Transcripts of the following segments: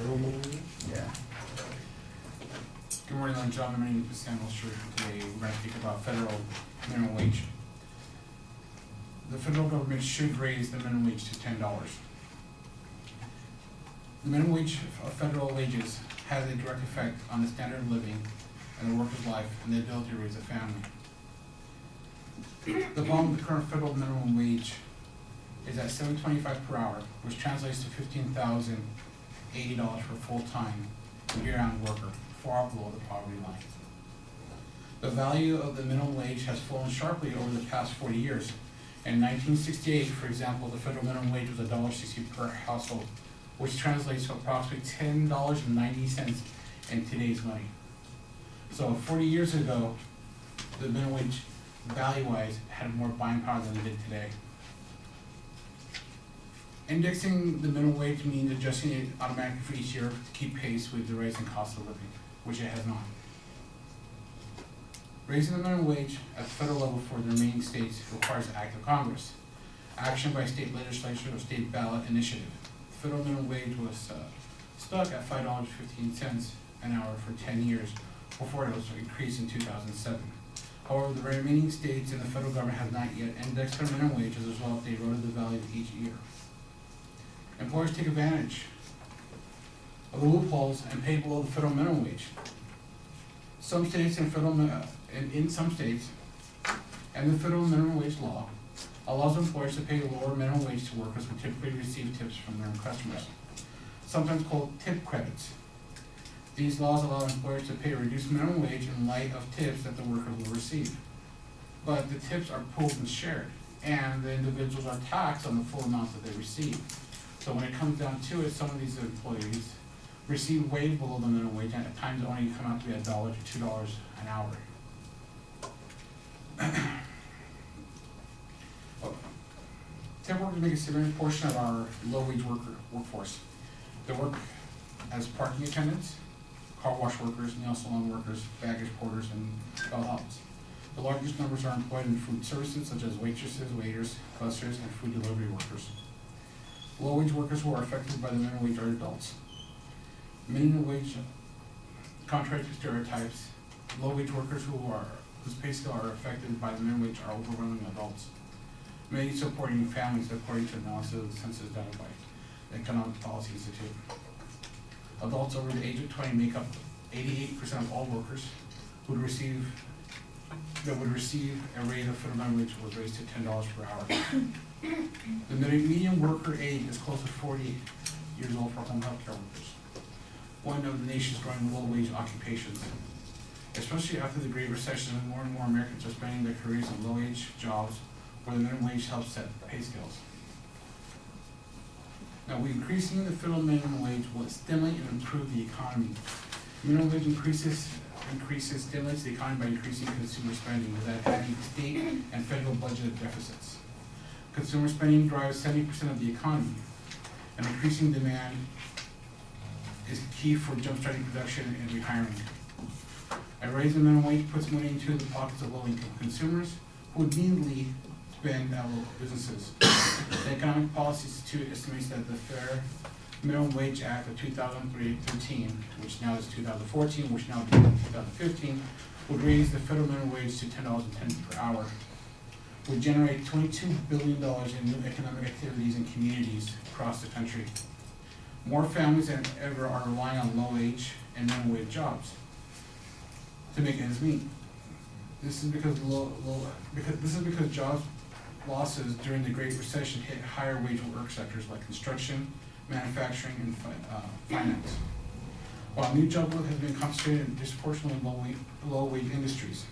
Yeah. Good morning, ladies and gentlemen. My name is Samuel Stewart. Today we're going to speak about federal minimum wage. The federal government should raise the minimum wage to $10. The minimum wage of federal wages has a direct effect on the standard of living and the worker's life and the ability to raise a family. The problem with the current federal minimum wage is at $7.25 per hour, which translates to $15,080 for a full-time year-round worker, far below the poverty line. The value of the minimum wage has fallen sharply over the past 40 years. In 1968, for example, the federal minimum wage was $1.60 per household, which translates to approximately $10.90 in today's money. So 40 years ago, the minimum wage, value-wise, had more buying power than it did today. Indexing the minimum wage means adjusting it automatically for each year to keep pace with the rising cost of living, which it has not. Raising the minimum wage at the federal level for the remaining states requires an act of Congress, action by state legislature or state ballot initiative. The federal minimum wage was stuck at $5.15 an hour for 10 years before it was increased in 2007. However, the remaining states and the federal government have not yet indexed their minimum wage. As a result, they eroded the value each year. Employers take advantage of the loopholes and pay below the federal minimum wage. Some states and in some states, and the federal minimum wage law allows employers to pay lower minimum wage to workers who typically receive tips from their customers, sometimes called tip credits. These laws allow employers to pay a reduced minimum wage in light of tips that the workers will receive. But the tips are pooled and shared, and the individuals are taxed on the full amount that they receive. So when it comes down to it, some of these employees receive way below the minimum wage, and at times only come out to be $1 to $2 an hour. Temp workers make a significant portion of our low-wage workforce. They work as parking attendants, car wash workers, nail salon workers, baggage porters, and bellhops. The largest numbers are employed in food services such as waitresses, waiters, bussers, and food delivery workers. Low-wage workers who are affected by the minimum wage are adults. Minimum wage, contrary to stereotypes, low-wage workers whose pay scale are affected by the minimum wage are overwhelmingly adults. Many supporting families, according to analysis of the census done by the Economic Policy Institute. Adults over the age of 20 make up 88% of all workers who would receive a rate of federal minimum wage was raised to $10 per hour. The median worker age is close to 40 years old for home health care workers, one of the nation's growing low-wage occupations. Especially after the Great Recession, more and more Americans are spending their careers in low-wage jobs where the minimum wage helps set pay scales. Now, increasing the federal minimum wage will stimulate and improve the economy. Minimum wage stimulates the economy by increasing consumer spending without having state and federal budget deficits. Consumer spending drives 70% of the economy, and increasing demand is key for jumpstarting production and rehiring. A raise in minimum wage puts money into the pockets of low-income consumers who would immediately spend at local businesses. The Economic Policy Institute estimates that the Fair Minimum Wage Act of 2013, which now is 2014, which now became 2015, would raise the federal minimum wage to $10.10 per hour, would generate $22 billion in new economic activities in communities across the country. More families than ever are relying on low-wage and minimum wage jobs to make ends meet. This is because job losses during the Great Recession hit higher wage work sectors like construction, manufacturing, and finance, while new job growth has been concentrated in disproportionately low-wage industries.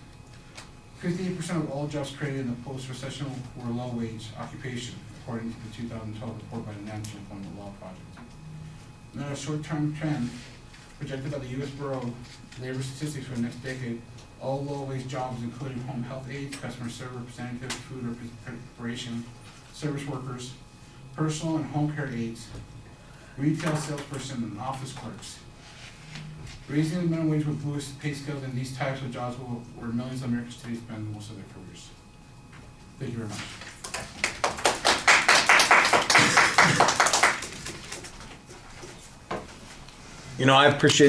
58% of all jobs created in the post-recession were low-wage occupation, according to the 2012 report by the National Employment Law Project. Another short-term trend projected by the U.S. Bureau of Labor Statistics for the next decade, all low-wage jobs, including home health aides, customer service representatives, food preparation, service workers, personal and home care aides, retail salesperson, and office clerks. Raising the minimum wage would boost pay scales in these types of jobs where millions of Americans today spend most of their careers. Thank you very much. I appreciate